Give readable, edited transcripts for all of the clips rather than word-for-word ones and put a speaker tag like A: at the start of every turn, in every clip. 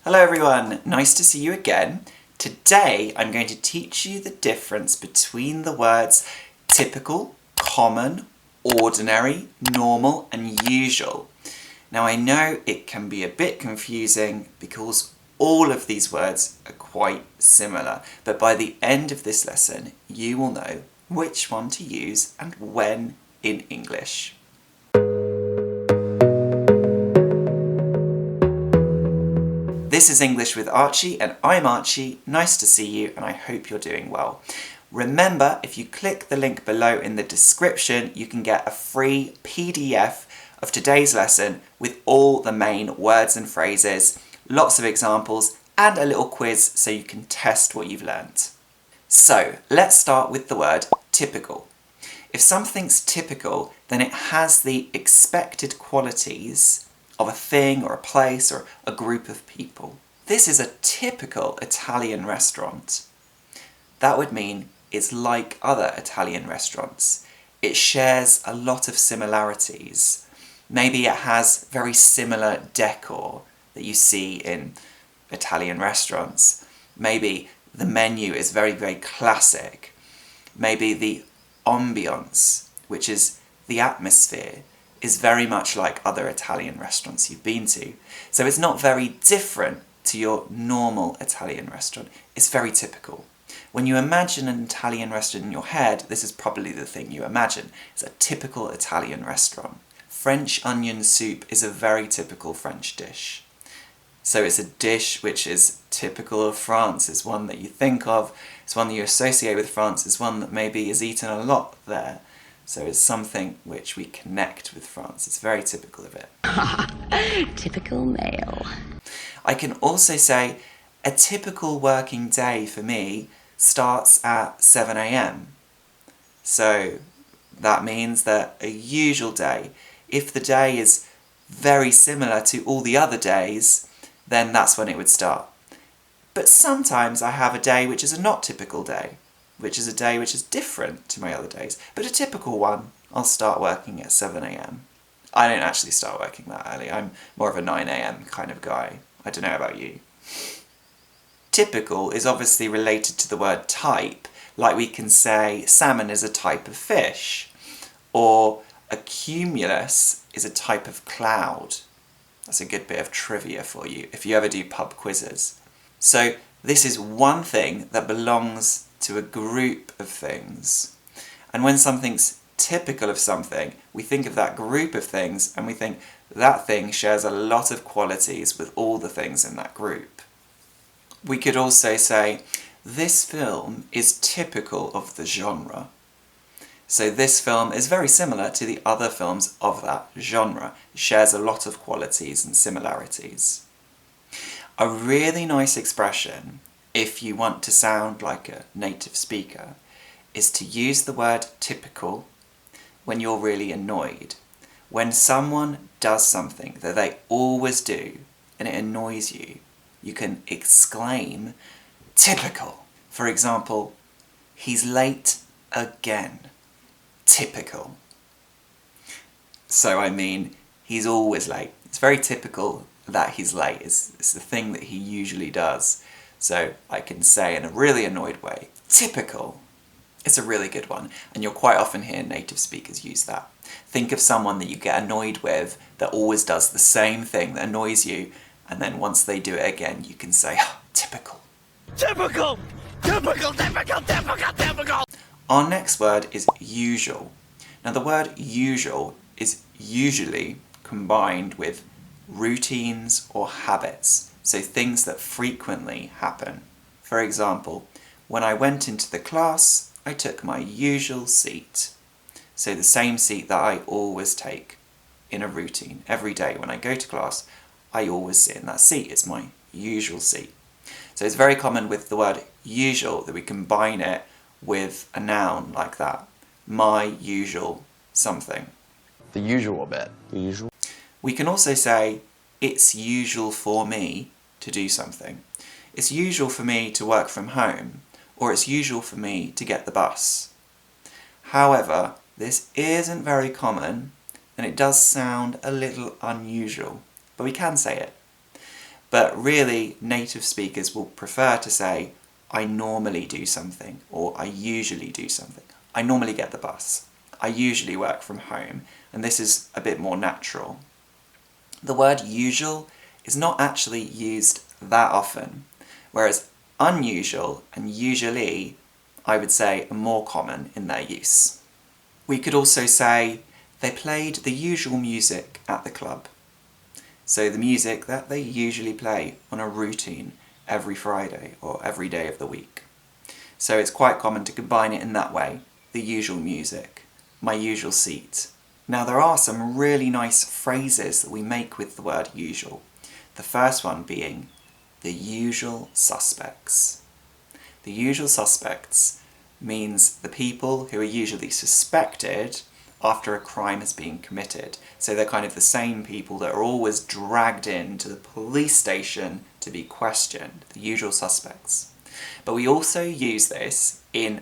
A: Hello everyone, nice to see you again. Today I'm going to teach you the difference between the words typical, common, ordinary, normal and usual. Now I know it can be a bit confusing because all of these words are quite similar, but by the end of this lesson you will know which one to use and when in English. This is English with Archie and I'm Archie. Nice to see you and I hope you're doing well. Remember, if you click the link below in the description, you can get a free PDF of today's lesson with all the main words and phrases, lots of examples and a little quiz so you can test what you've learnt. So let's start with the word typical. If something's typical, then it has the expected qualities of a thing or a place or a group of people. This is a typical Italian restaurant. That would mean it's like other Italian restaurants. It shares a lot of similarities. Maybe it has very similar decor that you see in Italian restaurants. Maybe the menu is very, very classic. Maybe the ambience, which is the atmosphere, is very much like other Italian restaurants you've been to. So it's not very different to your normal Italian restaurant. It's very typical. When you imagine an Italian restaurant in your head, this is probably the thing you imagine. It's a typical Italian restaurant. French onion soup is a very typical French dish. So it's a dish which is typical of France. It's one that you think of, it's one that you associate with France, it's one that maybe is eaten a lot there. So it's something which we connect with France. It's very typical of it.
B: Typical male.
A: I can also say a typical working day for me starts at 7 a.m. So that means that a usual day, if the day is very similar to all the other days, then that's when it would start. But sometimes I have a day which is a not typical day, which is a day which is different to my other days. But a typical one, I'll start working at 7 a.m. I don't actually start working that early. I'm more of a 9 a.m. kind of guy. I don't know about you. Typical is obviously related to the word type, like we can say salmon is a type of fish, or a cumulus is a type of cloud. That's a good bit of trivia for you if you ever do pub quizzes. So this is one thing that belongs to a group of things. And when something's typical of something, we think of that group of things and we think that thing shares a lot of qualities with all the things in that group. We could also say, this film is typical of the genre. So this film is very similar to the other films of that genre. It shares a lot of qualities and similarities. A really nice expression, if you want to sound like a native speaker, is to use the word typical when you're really annoyed. When someone does something that they always do and it annoys you, you can exclaim, typical. For example, he's late again. Typical. So I mean, he's always late. It's very typical that he's late. It's the thing that he usually does. So I can say in a really annoyed way, typical. It's a really good one, and you'll quite often hear native speakers use that. Think of someone that you get annoyed with that always does the same thing that annoys you, and then once they do it again, you can say, oh, typical.
C: Typical! Typical, typical, typical, typical!
A: Our next word is usual. Now the word usual is usually combined with routines or habits, so things that frequently happen. For example, when I went into the class, I took my usual seat. So the same seat that I always take in a routine. Every day when I go to class, I always sit in that seat. It's my usual seat. So it's very common with the word usual that we combine it with a noun like that. My usual something.
D: The usual bit. The usual.
A: We can also say, it's usual for me to do something. It's usual for me to work from home, or it's usual for me to get the bus. However, this isn't very common, and it does sound a little unusual, but we can say it. But really, native speakers will prefer to say, I normally do something, or I usually do something. I normally get the bus. I usually work from home, and this is a bit more natural. The word usual is not actually used that often, whereas unusual and usually, I would say, are more common in their use. We could also say, they played the usual music at the club. So the music that they usually play on a routine every Friday or every day of the week. So it's quite common to combine it in that way, the usual music, my usual seat. Now there are some really nice phrases that we make with the word usual. The first one being the usual suspects. The usual suspects means the people who are usually suspected after a crime has been committed. So they're kind of the same people that are always dragged into the police station to be questioned, the usual suspects. But we also use this in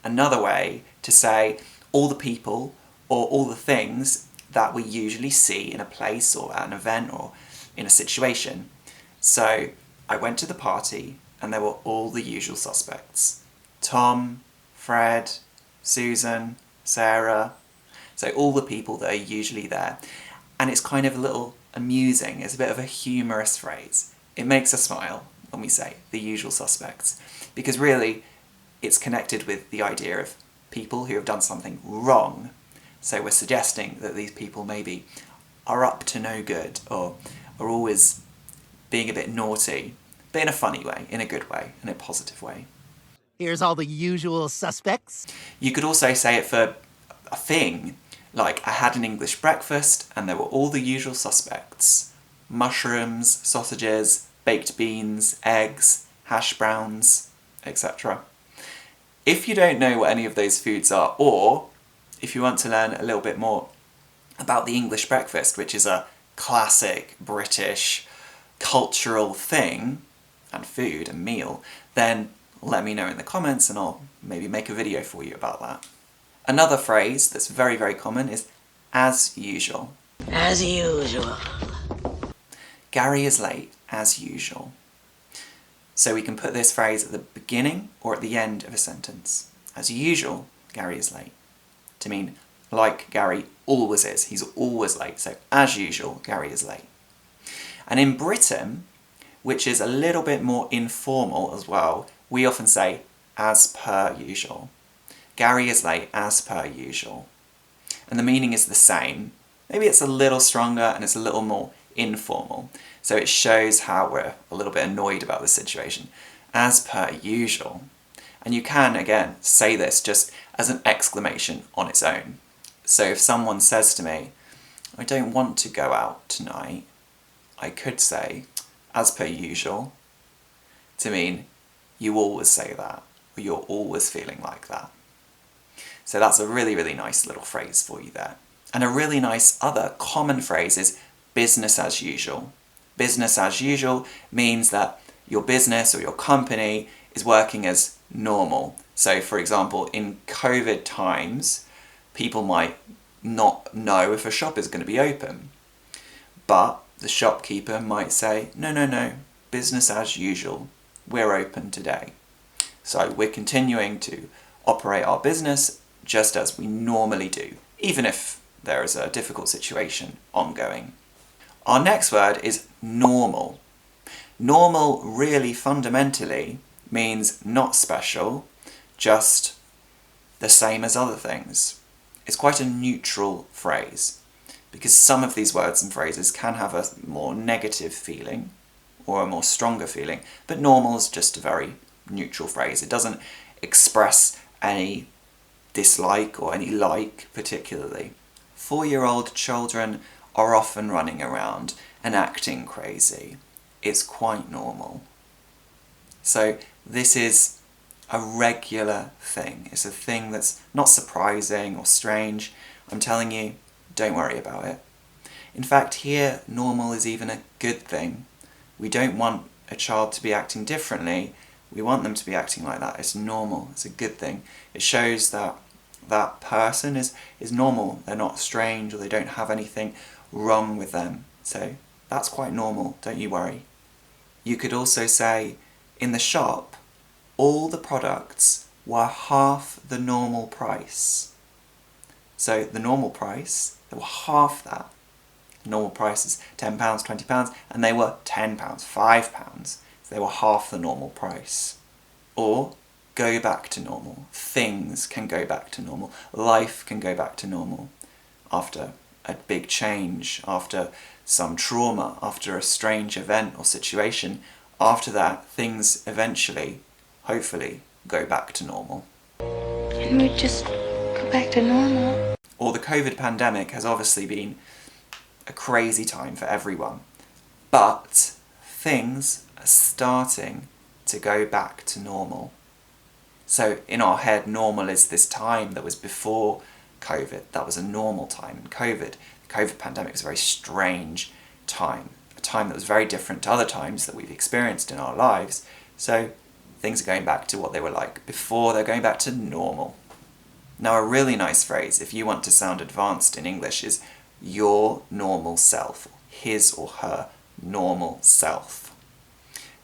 A: another way to say all the people or all the things that we usually see in a place or at an event or in a situation. So I went to the party and there were all the usual suspects. Tom, Fred, Susan, Sarah. So all the people that are usually there. And it's kind of a little amusing. It's a bit of a humorous phrase. It makes us smile when we say the usual suspects. Because really, it's connected with the idea of people who have done something wrong. So we're suggesting that these people maybe are up to no good or are always being a bit naughty, but in a funny way, in a good way, in a positive way.
C: Here's all the usual suspects.
A: You could also say it for a thing, like I had an English breakfast and there were all the usual suspects. Mushrooms, sausages, baked beans, eggs, hash browns, etc. If you don't know what any of those foods are, or if you want to learn a little bit more about the English breakfast, which is a classic British cultural thing, and food and meal, then let me know in the comments and I'll maybe make a video for you about that. Another phrase that's very, very common is as usual.
B: As usual.
A: Gary is late, as usual. So we can put this phrase at the beginning or at the end of a sentence. As usual, Gary is late. To mean, like Gary always is, he's always late. So as usual, Gary is late. And in Britain, which is a little bit more informal as well, we often say as per usual. Gary is late as per usual. And the meaning is the same. Maybe it's a little stronger and it's a little more informal. So it shows how we're a little bit annoyed about the situation. As per usual. And you can, again, say this just as an exclamation on its own. So if someone says to me, I don't want to go out tonight, I could say, as per usual, to mean you always say that, or you're always feeling like that. So that's a really, really nice little phrase for you there. And a really nice other common phrase is business as usual. Business as usual means that your business or your company is working as normal. So for example, in COVID times, people might not know if a shop is going to be open. But the shopkeeper might say, no, business as usual. We're open today. So we're continuing to operate our business just as we normally do, even if there is a difficult situation ongoing. Our next word is normal. Normal really fundamentally means not special, just the same as other things. It's quite a neutral phrase because some of these words and phrases can have a more negative feeling or a more stronger feeling, but normal is just a very neutral phrase. It doesn't express any dislike or any like particularly. 4-year-old children are often running around and acting crazy. It's quite normal. So this is a regular thing. It's a thing that's not surprising or strange. I'm telling you, don't worry about it. In fact, here, normal is even a good thing. We don't want a child to be acting differently. We want them to be acting like that. It's normal. It's a good thing. It shows that that person is normal. They're not strange or they don't have anything wrong with them. So that's quite normal. Don't you worry. You could also say, in the shop, all the products were half the normal price. So the normal price, they were half that. The normal price is £10, £20, and they were £10, £5. So they were half the normal price. Or, go back to normal. Things can go back to normal. Life can go back to normal. After a big change, after some trauma, after a strange event or situation, after that, things eventually, hopefully, go back to normal.
B: Can we just go back to normal?
A: Or the COVID pandemic has obviously been a crazy time for everyone. But things are starting to go back to normal. So in our head, normal is this time that was before COVID. That was a normal time. And the COVID pandemic was a very strange time. A time that was very different to other times that we've experienced in our lives. So things are going back to what they were like before. They're going back to normal. Now, a really nice phrase, if you want to sound advanced in English, is your normal self. His or her normal self.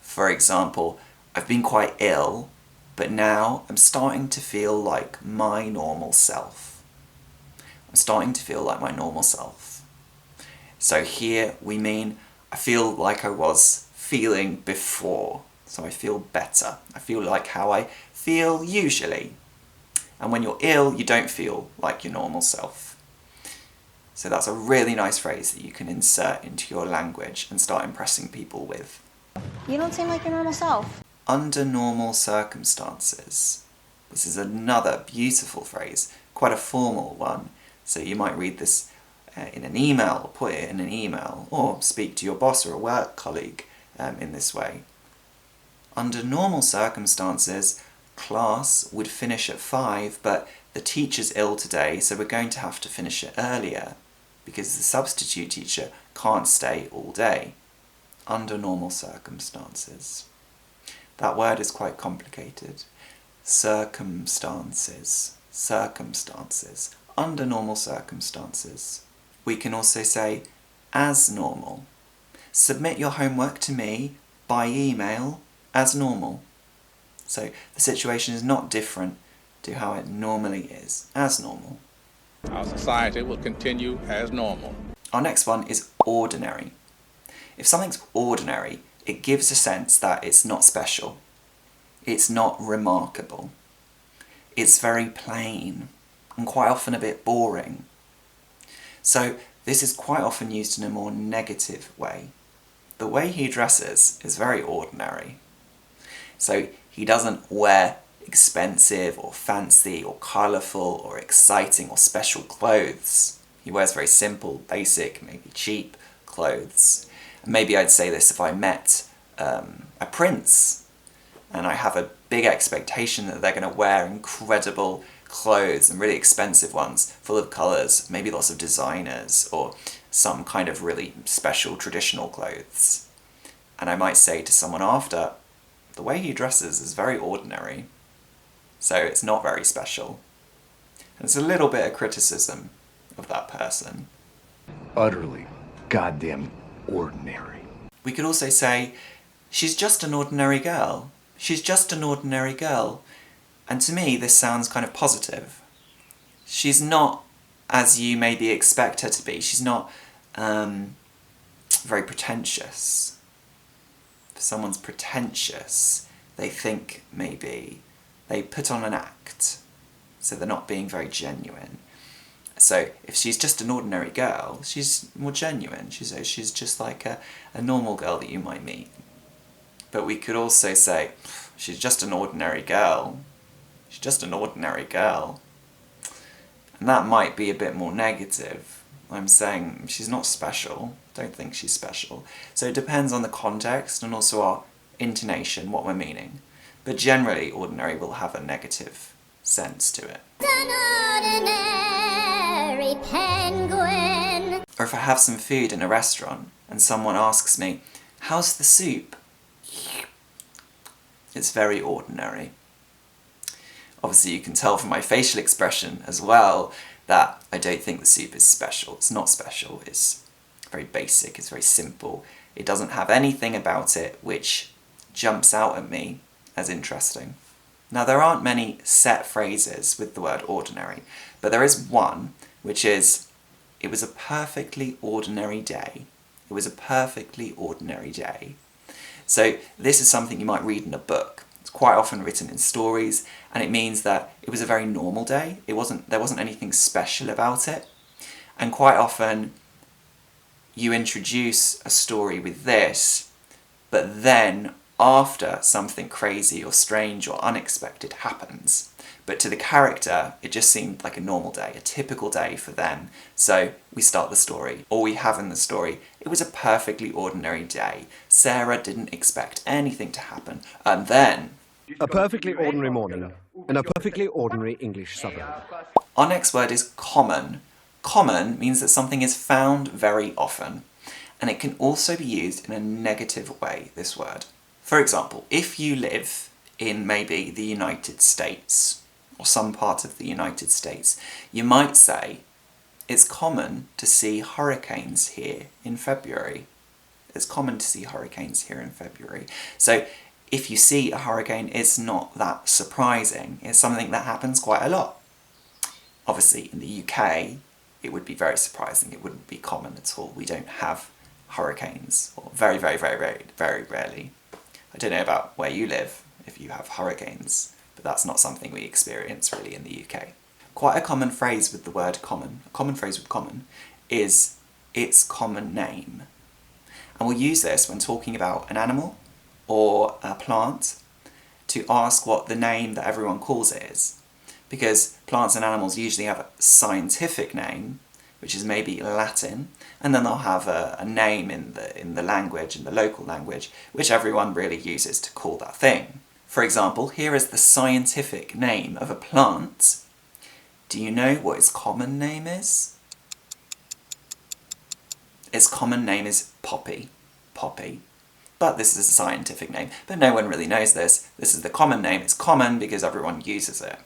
A: For example, I've been quite ill, but now I'm starting to feel like my normal self. I'm starting to feel like my normal self. So here we mean I feel like I was feeling before. So I feel better. I feel like how I feel usually. And when you're ill, you don't feel like your normal self. So that's a really nice phrase that you can insert into your language and start impressing people with.
E: You don't seem like your normal self.
A: Under normal circumstances. This is another beautiful phrase, quite a formal one. So you might read this in an email, or put it in an email, or speak to your boss or a work colleague in this way. Under normal circumstances, class would finish at 5, but the teacher's ill today, so we're going to have to finish it earlier, because the substitute teacher can't stay all day. Under normal circumstances. That word is quite complicated. Circumstances. Circumstances. Under normal circumstances. We can also say, as normal. Submit your homework to me by email as normal. So the situation is not different to how it normally is, as normal.
F: Our society will continue as normal.
A: Our next one is ordinary. If something's ordinary, it gives a sense that it's not special. It's not remarkable. It's very plain, and quite often a bit boring. So this is quite often used in a more negative way. The way he dresses is very ordinary. So he doesn't wear expensive or fancy or colourful or exciting or special clothes. He wears very simple, basic, maybe cheap clothes. And maybe I'd say this if I met a prince and I have a big expectation that they're going to wear incredible clothes and really expensive ones, full of colours, maybe lots of designers or some kind of really special traditional clothes. And I might say to someone after, the way he dresses is very ordinary, so it's not very special. And it's a little bit of criticism of that person.
G: Utterly goddamn ordinary.
A: We could also say, she's just an ordinary girl. She's just an ordinary girl. And to me, this sounds kind of positive. She's not as you maybe expect her to be. She's not very pretentious. If someone's pretentious, they think maybe they put on an act, so they're not being very genuine. So if she's just an ordinary girl, she's more genuine. She's just like a normal girl that you might meet. But we could also say, she's just an ordinary girl. She's just an ordinary girl. And that might be a bit more negative. I'm saying she's not special. Don't think she's special. So it depends on the context and also our intonation, what we're meaning. But generally, ordinary will have a negative sense to it.
E: An ordinary penguin.
A: Or if I have some food in a restaurant and someone asks me, how's the soup? It's very ordinary. Obviously you can tell from my facial expression as well that I don't think the soup is special. It's not special, it's very basic, it's very simple, It doesn't have anything about it which jumps out at me as interesting. Now, there aren't many set phrases with the word ordinary, but there is one, which is, it was a perfectly ordinary day. It was a perfectly ordinary day. So this is something you might read in a book. It's quite often written in stories, and it means that it was a very normal day. There wasn't anything special about it. And quite often you introduce a story with this, but then after something crazy or strange or unexpected happens. But to the character, it just seemed like a normal day, a typical day for them. So we start the story, or we have in the story, it was a perfectly ordinary day. Sarah didn't expect anything to happen. And then...
H: A perfectly ordinary morning in a perfectly ordinary English suburb.
A: Our next word is common. Common means that something is found very often. And it can also be used in a negative way, this word. For example, if you live in maybe the United States, or some part of the United States, you might say, it's common to see hurricanes here in February. It's common to see hurricanes here in February. So if you see a hurricane, it's not that surprising. It's something that happens quite a lot. Obviously, in the UK, it would be very surprising. It wouldn't be common at all. We don't have hurricanes, or very, very, very, very, very rarely. I don't know about where you live, if you have hurricanes, but that's not something we experience really in the UK. Quite a common phrase with the word common, a common phrase with common, is its common name. And we'll use this when talking about an animal or a plant to ask what the name that everyone calls it is. Because plants and animals usually have a scientific name, which is maybe Latin, and then they'll have a name in the language, in the local language, which everyone really uses to call that thing. For example, here is the scientific name of a plant. Do you know what its common name is? Its common name is poppy. Poppy. But this is a scientific name, but no one really knows this. This is the common name. It's common because everyone uses it.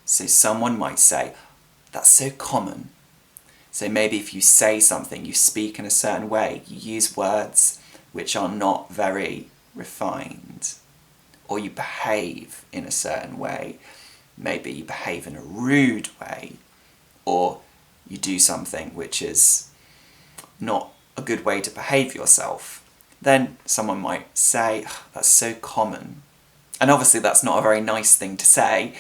A: So someone might say, that's so common. So maybe if you say something, you speak in a certain way, you use words which are not very refined, or you behave in a certain way. Maybe you behave in a rude way, or you do something which is not a good way to behave yourself. Then someone might say, that's so common. And obviously that's not a very nice thing to say,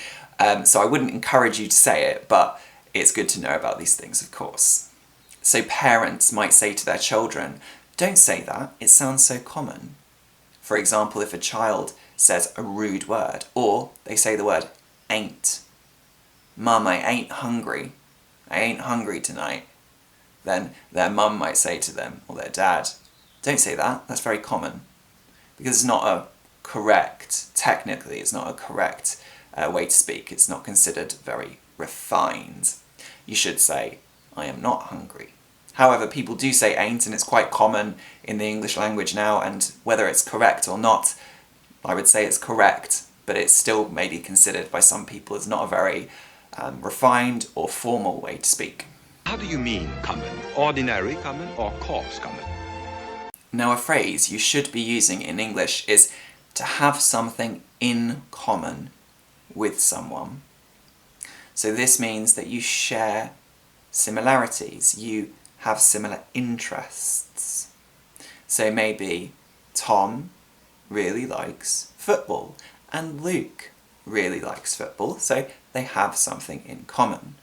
A: so I wouldn't encourage you to say it, but it's good to know about these things, of course. So parents might say to their children, don't say that, it sounds so common. For example, if a child says a rude word, or they say the word ain't. Mum, I ain't hungry. I ain't hungry tonight. Then their mum might say to them, or their dad, don't say that, that's very common. Because it's not a correct, technically it's not a correct way to speak. It's not considered very refined. You should say, I am not hungry. However, people do say ain't, and it's quite common in the English language now, and whether it's correct or not, I would say it's correct, but it's still maybe considered by some people as not a very refined or formal way to speak.
I: How do you mean common? Ordinary common or coarse common?
A: Now, a phrase you should be using in English is to have something in common with someone. So this means that you share similarities, you have similar interests. So maybe Tom really likes football and Luke really likes football, so they have something in common.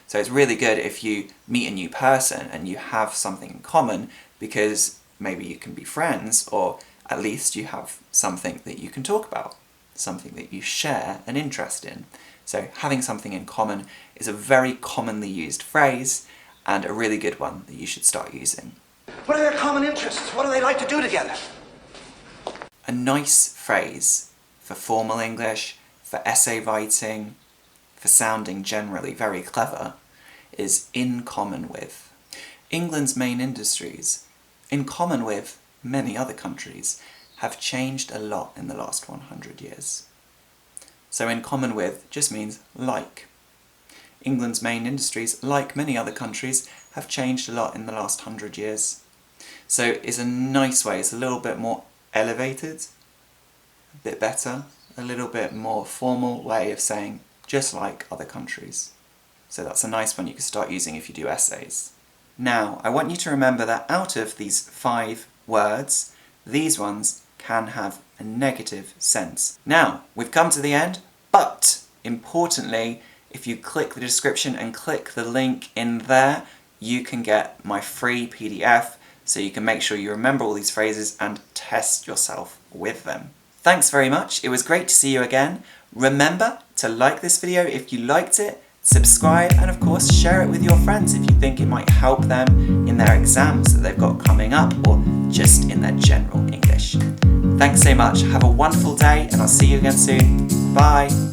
A: So it's really good if you meet a new person and you have something in common, because maybe you can be friends, or at least you have something that you can talk about, something that you share an interest in. So having something in common is a very commonly used phrase, and a really good one that you should start using.
C: What are their common interests? What do they like to do together?
A: A nice phrase for formal English, for essay writing, for sounding generally very clever, is in common with. England's main industries, in common with many other countries, have changed a lot in the last 100 years. So in common with just means like. England's main industries, like many other countries, have changed a lot in the last 100 years. So it's a nice way, it's a little bit more elevated, a bit better, a little bit more formal way of saying just like other countries. So that's a nice one you can start using if you do essays. Now, I want you to remember that out of these 5 words, these ones can have a negative sense. Now, we've come to the end, but importantly, if you click the description and click the link in there, you can get my free PDF so you can make sure you remember all these phrases and test yourself with them. Thanks very much, it was great to see you again. Remember to like this video if you liked it, subscribe, and of course share it with your friends if you think it might help them in their exams that they've got coming up or just in their general English. Thanks so much, have a wonderful day, and I'll see you again soon. Bye!